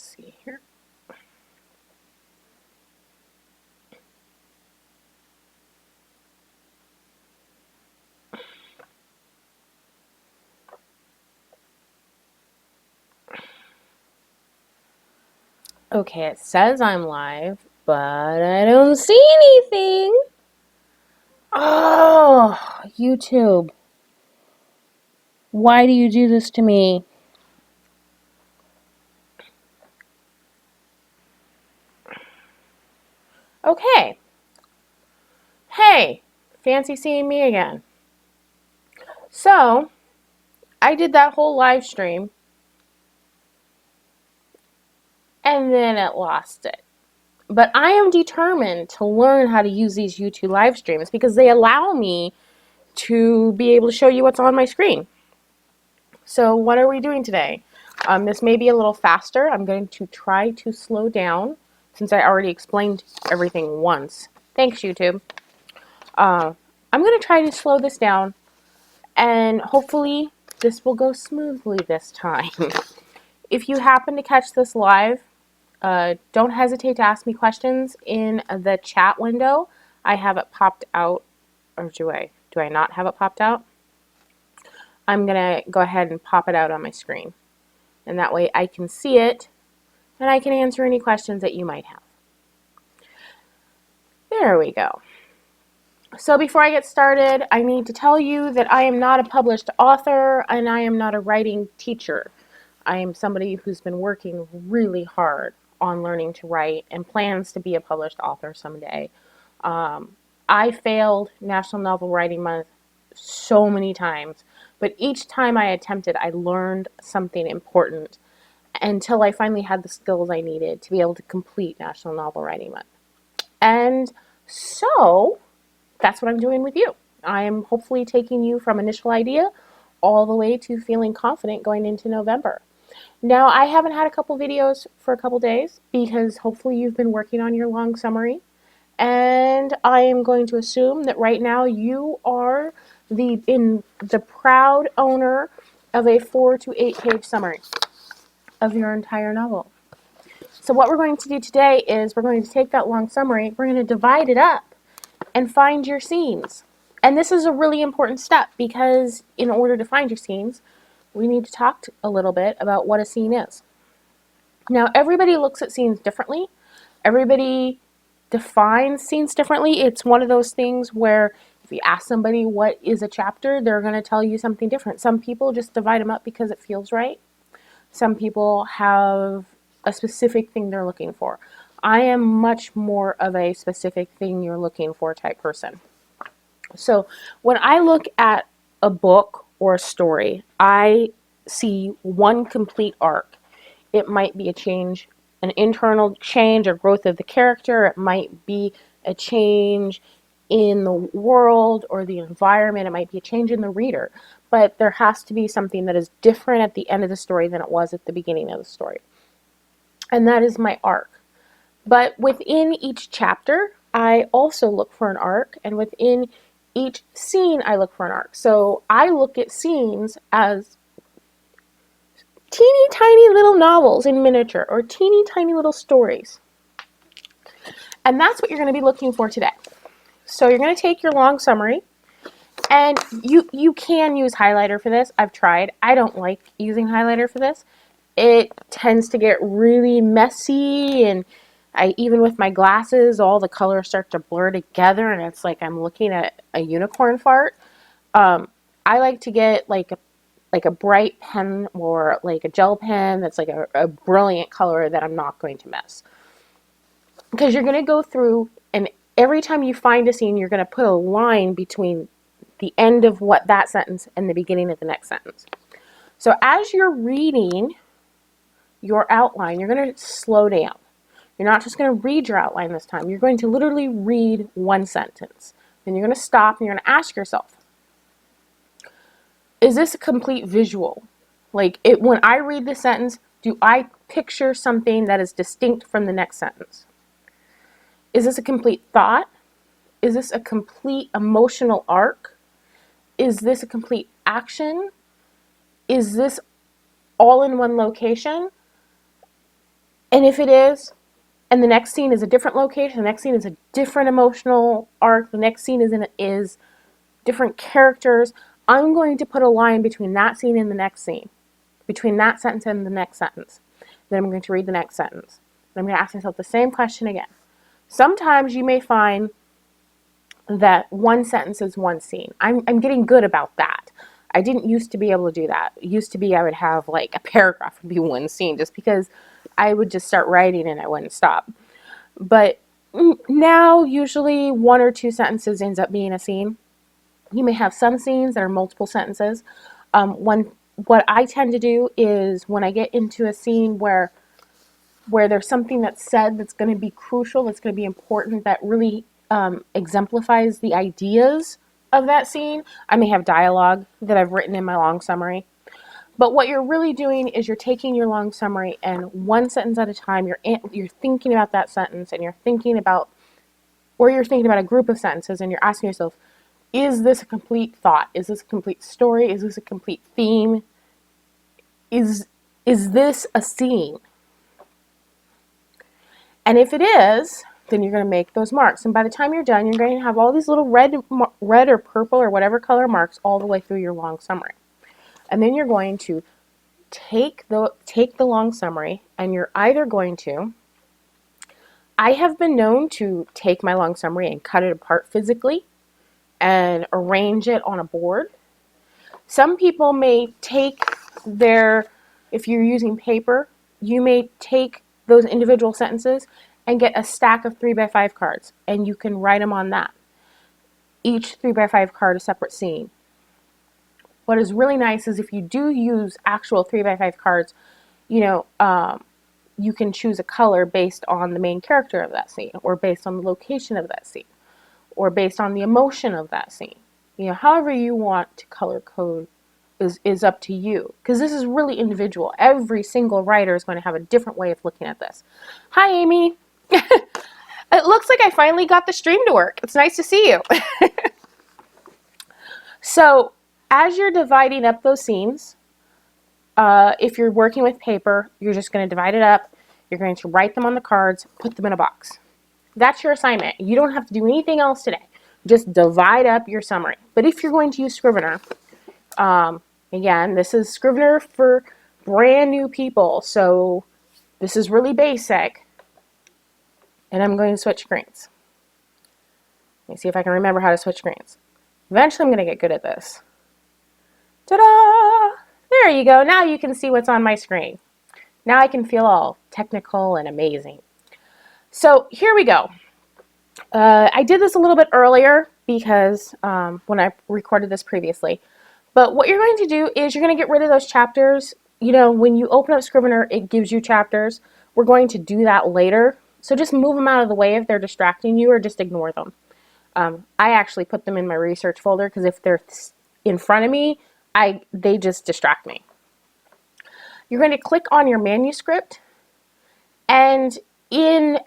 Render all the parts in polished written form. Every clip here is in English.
see here. Okay, it says I'm live, but I don't see anything. Oh, YouTube. Why do you do this to me? Okay. Hey, fancy seeing me again. So, I did that whole live stream, and then it lost it. But I am determined to learn how to use these YouTube live streams because they allow me to be able to show you what's on my screen. So what are we doing today? This may be a little faster. I'm going to try to slow down since I already explained everything once. Thanks, YouTube. I'm going to try to slow this down, and hopefully this will go smoothly this time. If you happen to catch this live, don't hesitate to ask me questions in the chat window. I have it popped out, or do I not have it popped out? I'm going to go ahead and pop it out on my screen. And that way I can see it and I can answer any questions that you might have. There we go. So before I get started, I need to tell you that I am not a published author and I am not a writing teacher. I am somebody who's been working really hard on learning to write and plans to be a published author someday. I failed National Novel Writing Month so many times, but each time I attempted, I learned something important until I finally had the skills I needed to be able to complete National Novel Writing Month. And so that's what I'm doing with you. I am hopefully taking you from initial idea all the way to feeling confident going into November. Now, I haven't had a couple videos for a couple days because hopefully you've been working on your long summary. And I am going to assume that right now you are the proud owner of a 4 to 8 page summary of your entire novel. So what we're going to do today is we're going to take that long summary, we're going to divide it up and find your scenes. And this is a really important step because in order to find your scenes, we need to talk a little bit about what a scene is. Now, everybody looks at scenes differently. Everybody defines scenes differently. It's one of those things where if you ask somebody what is a chapter, they're going to tell you something different. Some people just divide them up because it feels right. Some people have a specific thing they're looking for. I am much more of a specific thing you're looking for type person. So when I look at a book or a story, I see one complete arc. It might be a change, an internal change or growth of the character. It might be a change in the world or the environment. It might be a change in the reader. But there has to be something that is different at the end of the story than it was at the beginning of the story. And that is my arc. But within each chapter, I also look for an arc, and within each scene, I look for an arc. So I look at scenes as teeny tiny little novels in miniature, or teeny tiny little stories. And that's what you're going to be looking for today. So you're going to take your long summary, and you can use highlighter for this. I've tried. I don't like using highlighter for this. It tends to get really messy, and even with my glasses, all the colors start to blur together, and it's like I'm looking at a unicorn fart. I like to get like a bright pen or like a gel pen that's like a brilliant color that I'm not going to mess. Because you're going to go through, and every time you find a scene, you're going to put a line between the end of what that sentence and the beginning of the next sentence. So as you're reading your outline, you're going to slow down. You're not just going to read your outline this time. You're going to literally read one sentence. Then you're going to stop and you're going to ask yourself, is this a complete visual? Like, when I read this sentence, do I picture something that is distinct from the next sentence? Is this a complete thought? Is this a complete emotional arc? Is this a complete action? Is this all in one location? And if it is, and the next scene is a different location, the next scene is a different emotional arc, the next scene is different characters, I'm going to put a line between that scene and the next scene, between that sentence and the next sentence. Then I'm going to read the next sentence. And I'm going to ask myself the same question again. Sometimes you may find that one sentence is one scene. I'm getting good about that. I didn't used to be able to do that. It used to be I would have like a paragraph would be one scene just because I would just start writing and I wouldn't stop. But now usually one or two sentences ends up being a scene. You may have some scenes that are multiple sentences. What I tend to do is when I get into a scene where there's something that's said that's going to be crucial, that's going to be important, that really exemplifies the ideas of that scene. I may have dialogue that I've written in my long summary. But what you're really doing is you're taking your long summary and one sentence at a time, you're thinking about that sentence and you're thinking about a group of sentences and you're asking yourself, is this a complete thought? Is this a complete story? Is this a complete theme? Is this a scene? And if it is, then you're going to make those marks. And by the time you're done, you're going to have all these little red or purple or whatever color marks all the way through your long summary. And then you're going to take the long summary and you're either going to, I have been known to take my long summary and cut it apart physically and arrange it on a board. Some people may take if you're using paper, you may take those individual sentences and get a stack of 3x5 cards and you can write them on that. Each 3x5 card a separate scene. What is really nice is if you do use actual 3x5 cards, you can choose a color based on the main character of that scene or based on the location of that scene or based on the emotion of that scene. However you want to color code is up to you, because this is really individual. Every single writer is going to have a different way of looking at this. Hi, Amy. It looks like I finally got the stream to work. It's nice to see you. So as you're dividing up those scenes, if you're working with paper, you're just going to divide it up. You're going to write them on the cards, put them in a box. That's your assignment. You don't have to do anything else today. Just divide up your summary. But if you're going to use Scrivener, again, this is Scrivener for brand new people, so this is really basic. And I'm going to switch screens. Let me see if I can remember how to switch screens. Eventually I'm going to get good at this. Ta-da! There you go. Now you can see what's on my screen. Now I can feel all technical and amazing. So here we go. I did this a little bit earlier because when I recorded this previously. But what you're going to do is you're going to get rid of those chapters. When you open up Scrivener, it gives you chapters. We're going to do that later. So just move them out of the way if they're distracting you, or just ignore them. I actually put them in my research folder because if they're in front of me, they just distract me. You're going to click on your manuscript, and in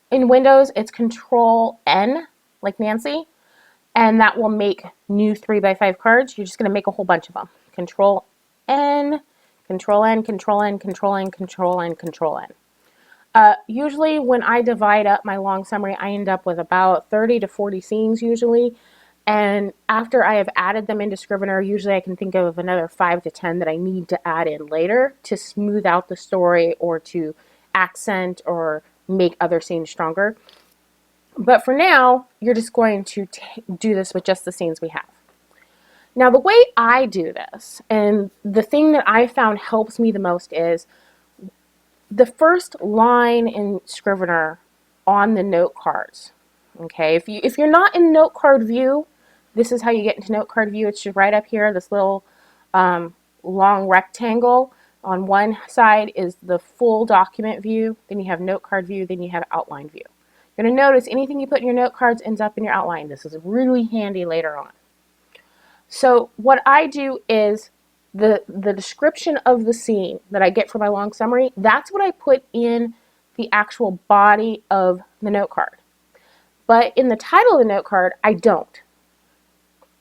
Windows, it's Control N, like Nancy. And that will make new 3x5 cards. You're just going to make a whole bunch of them. Control N, Control N, Control N, Control N, Control N, Control N. Usually when I divide up my long summary, I end up with about 30 to 40 scenes usually. And after I have added them into Scrivener, usually I can think of another 5 to 10 that I need to add in later to smooth out the story or to accent or make other scenes stronger. But for now, you're just going to do this with just the scenes we have. Now, the way I do this, and the thing that I found helps me the most, is the first line in Scrivener on the note cards. Okay, if you're not in note card view, this is how you get into note card view. It's just right up here, this little long rectangle. On one side is the full document view, then you have note card view, then you have outline view. You're going to notice anything you put in your note cards ends up in your outline. This is really handy later on. So what I do is the description of the scene that I get for my long summary, that's what I put in the actual body of the note card. But in the title of the note card, I don't.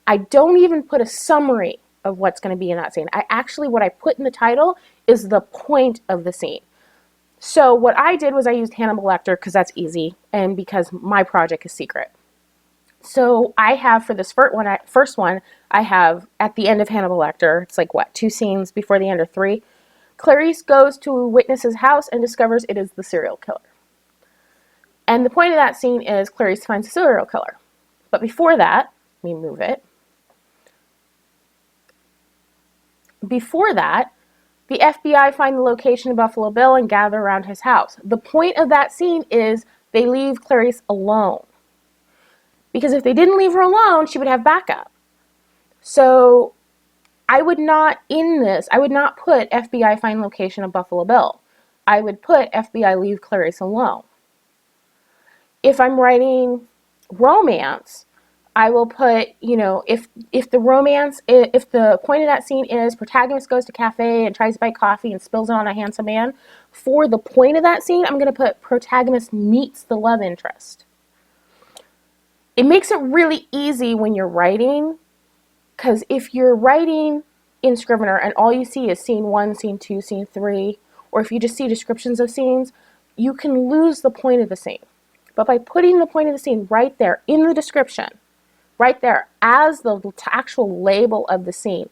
I don't even put a summary of what's going to be in that scene. What I put in the title is the point of the scene. So what I did was I used Hannibal Lecter because that's easy and because my project is secret. So I have for this first one, I have at the end of Hannibal Lecter, it's like what, 2 scenes before the end or 3, Clarice goes to a witness's house and discovers it is the serial killer. And the point of that scene is Clarice finds the serial killer. But before that, let me move it. Before that, the FBI find the location of Buffalo Bill and gather around his house. The point of that scene is they leave Clarice alone. Because if they didn't leave her alone, she would have backup. So I would not put FBI find location of Buffalo Bill. I would put FBI leave Clarice alone. If I'm writing romance, I will put, if the point of that scene is protagonist goes to cafe and tries to buy coffee and spills it on a handsome man, for the point of that scene, I'm going to put protagonist meets the love interest. It makes it really easy when you're writing, because if you're writing in Scrivener and all you see is scene 1, scene 2, scene 3, or if you just see descriptions of scenes, you can lose the point of the scene. But by putting the point of the scene right there in the description, right there as the actual label of the scene,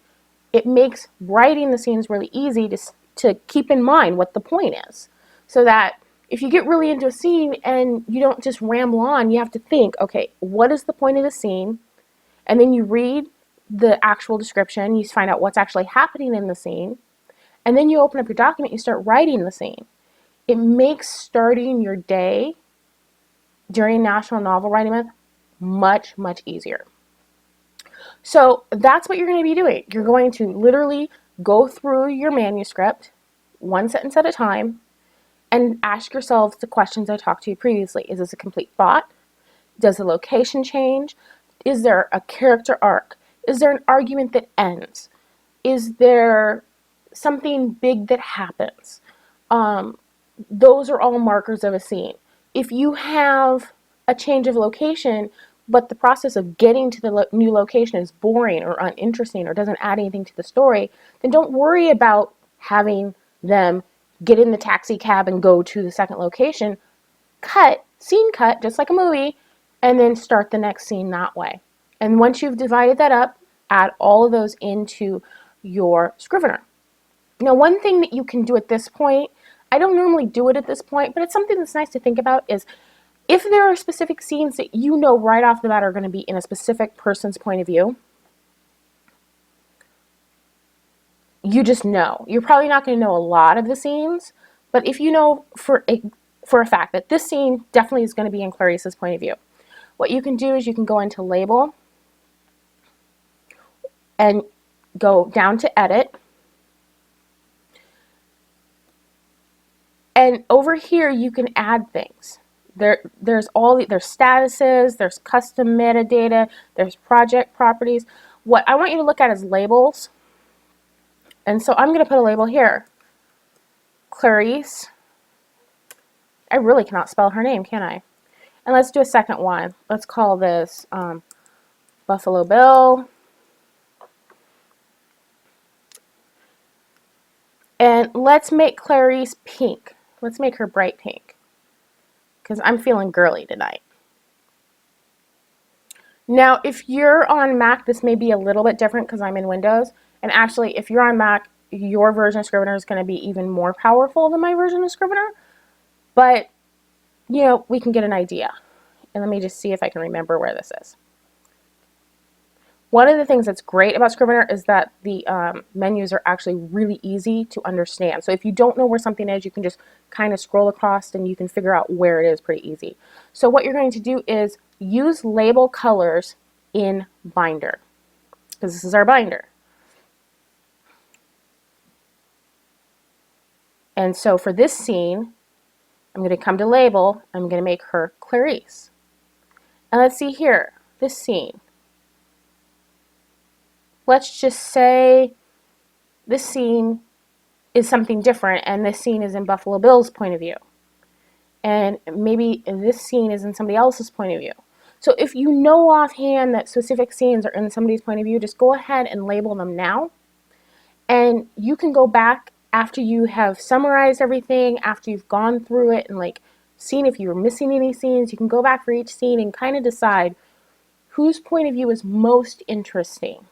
it makes writing the scenes really easy to keep in mind what the point is. So that if you get really into a scene and you don't just ramble on, you have to think, okay, what is the point of the scene? And then you read the actual description, you find out what's actually happening in the scene, and then you open up your document, you start writing the scene. It makes starting your day during National Novel Writing Month much, much easier. So that's what you're going to be doing. You're going to literally go through your manuscript, one sentence at a time, and ask yourselves the questions I talked to you previously. Is this a complete thought? Does the location change? Is there a character arc? Is there an argument that ends? Is there something big that happens? Those are all markers of a scene. If you have a change of location, but the process of getting to the new location is boring or uninteresting or doesn't add anything to the story, then don't worry about having them get in the taxi cab and go to the second location. Scene cut, just like a movie, and then start the next scene that way. And once you've divided that up, add all of those into your Scrivener. Now, one thing that you can do at this point, I don't normally do it at this point, but it's something that's nice to think about, is if there are specific scenes that you know right off the bat are going to be in a specific person's point of view, you just know. You're probably not going to know a lot of the scenes, but if you know for a fact that this scene definitely is going to be in Clarice's point of view, what you can do is you can go into Label and go down to Edit. And over here you can add things. There's statuses, there's custom metadata, there's project properties. What I want you to look at is labels. And so I'm going to put a label here. Clarice. I really cannot spell her name, can I? And let's do a second one. Let's call this Buffalo Bill. And let's make Clarice pink. Let's make her bright pink, because I'm feeling girly tonight. Now, if you're on Mac, this may be a little bit different because I'm in Windows. And actually, if you're on Mac, your version of Scrivener is going to be even more powerful than my version of Scrivener. But, we can get an idea. And let me just see if I can remember where this is. One of the things that's great about Scrivener is that the menus are actually really easy to understand. So if you don't know where something is, you can just kind of scroll across and you can figure out where it is pretty easy. So what you're going to do is use label colors in Binder, because this is our binder. And so for this scene, I'm going to come to Label, I'm going to make her Clarice. And let's see here, this scene. Let's just say this scene is something different, and this scene is in Buffalo Bill's point of view. And maybe this scene is in somebody else's point of view. So if you know offhand that specific scenes are in somebody's point of view, just go ahead and label them now. And you can go back after you have summarized everything, after you've gone through it and like seen if you were missing any scenes, you can go back for each scene and kind of decide whose point of view is most interesting.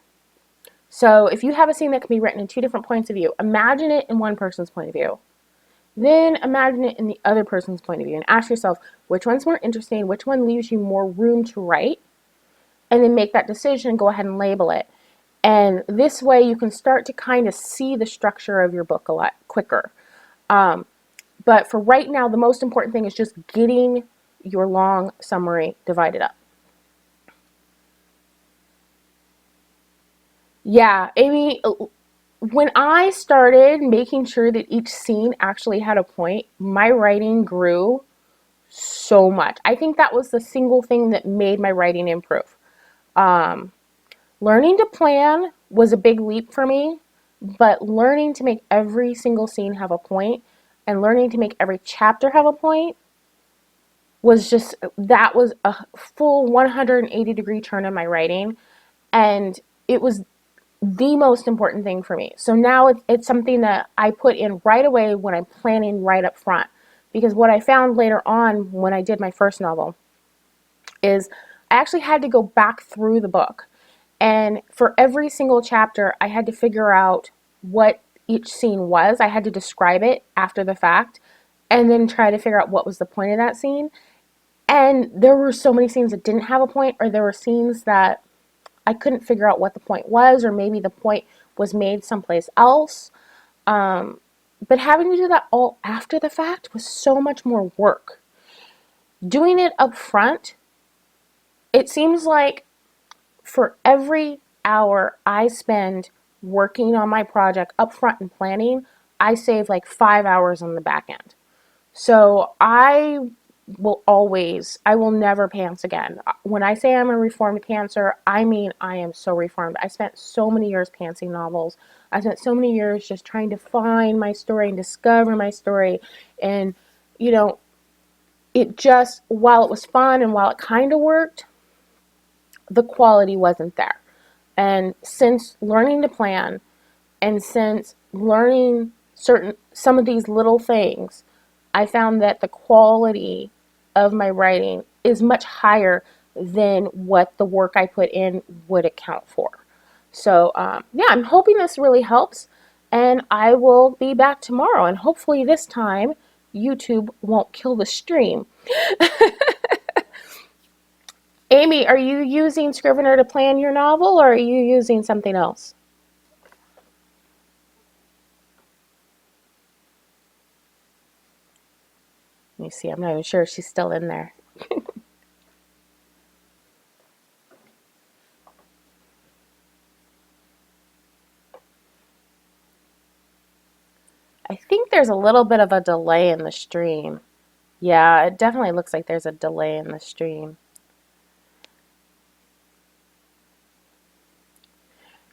So if you have a scene that can be written in two different points of view, imagine it in one person's point of view. Then imagine it in the other person's point of view and ask yourself which one's more interesting, which one leaves you more room to write, and then make that decision and go ahead and label it. And this way you can start to kind of see the structure of your book a lot quicker. But for right now, the most important thing is just getting your long summary divided up. Yeah, Amy, when I started making sure that each scene actually had a point, my writing grew so much. I think that was the single thing that made my writing improve. Um, Learning to plan was a big leap for me, but learning to make every single scene have a point and learning to make every chapter have a point was just, that was a full 180-degree turn in my writing. And it was the most important thing for me. So now it's something that I put in right away when I'm planning right up front. Because what I found later on when I did my first novel is I actually had to go back through the book. And for every single chapter, I had to figure out what each scene was. I had to describe it after the fact and then try to figure out what was the point of that scene. And there were so many scenes that didn't have a point, or there were scenes that I couldn't figure out what the point was, or maybe the point was made someplace else. But having to do that all after the fact was so much more work. Doing it up front, it seems like for every hour I spend working on my project up front and planning, I save like 5 hours on the back end. So I will never pants again. When I say I'm a reformed pantser, I mean I am so reformed. I spent so many years pantsing novels. I spent so many years just trying to find my story and discover my story. And, you know, it just, while it was fun and while it kind of worked, the quality wasn't there. And since learning to plan and since learning some of these little things, I found that the quality of my writing is much higher than what the work I put in would account for. So, yeah, I'm hoping this really helps, and I will be back tomorrow, and hopefully this time YouTube won't kill the stream. Amy, are you using Scrivener to plan your novel, or are you using something else? Let me see, I'm not even sure if she's still in there. I think there's a little bit of a delay in the stream. Yeah, it definitely looks like there's a delay in the stream.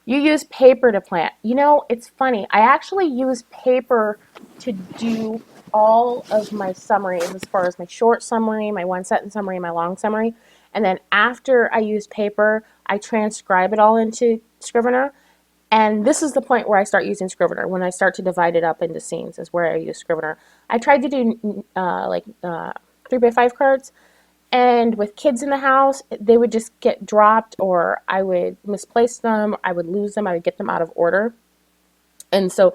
You use paper to plant. You know, it's funny. I actually use paper to do all of my summaries as far as my short summary, my one sentence summary, my long summary. And then after I use paper, I transcribe it all into Scrivener. And this is the point where I start using Scrivener. When I start to divide it up into scenes is where I use Scrivener. I tried to do 3x5 cards. And with kids in the house, they would just get dropped, or I would misplace them, I would lose them, I would get them out of order. And so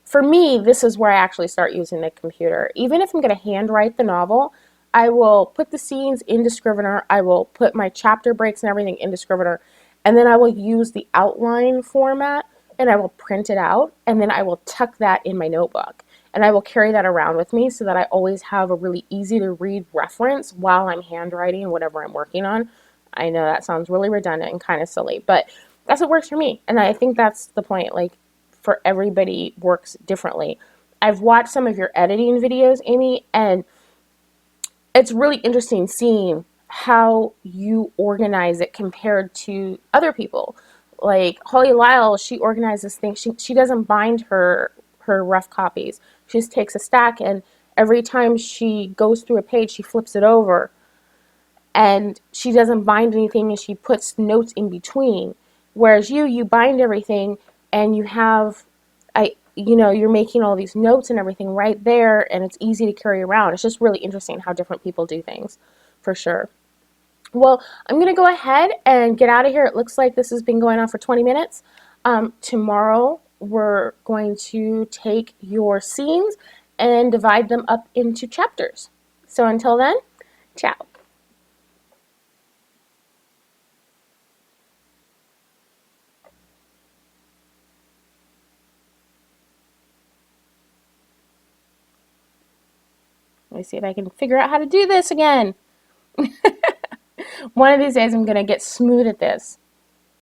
for me, this is where I actually start using the computer. Even if I'm going to handwrite the novel, I will put the scenes into Scrivener, I will put my chapter breaks and everything into Scrivener, and then I will use the outline format and I will print it out, and then I will tuck that in my notebook. And I will carry that around with me so that I always have a really easy to read reference while I'm handwriting whatever I'm working on. I know that sounds really redundant and kind of silly, but that's what works for me. And I think that's the point. Like, for everybody works differently. I've watched some of your editing videos, Amy, and it's really interesting seeing how you organize it compared to other people. Like Holly Lyle, she organizes things. She doesn't bind her rough copies. She just takes a stack, and every time she goes through a page, she flips it over, and she doesn't bind anything, and she puts notes in between. Whereas you bind everything, and you have you know, you're making all these notes and everything right there, and it's easy to carry around. It's just really interesting how different people do things, for sure. Well, I'm going to go ahead and get out of here. It looks like this has been going on for 20 minutes. Tomorrow, we're going to take your scenes and divide them up into chapters. So until then, ciao. Let me see if I can figure out how to do this again. One of these days, I'm going to get smooth at this.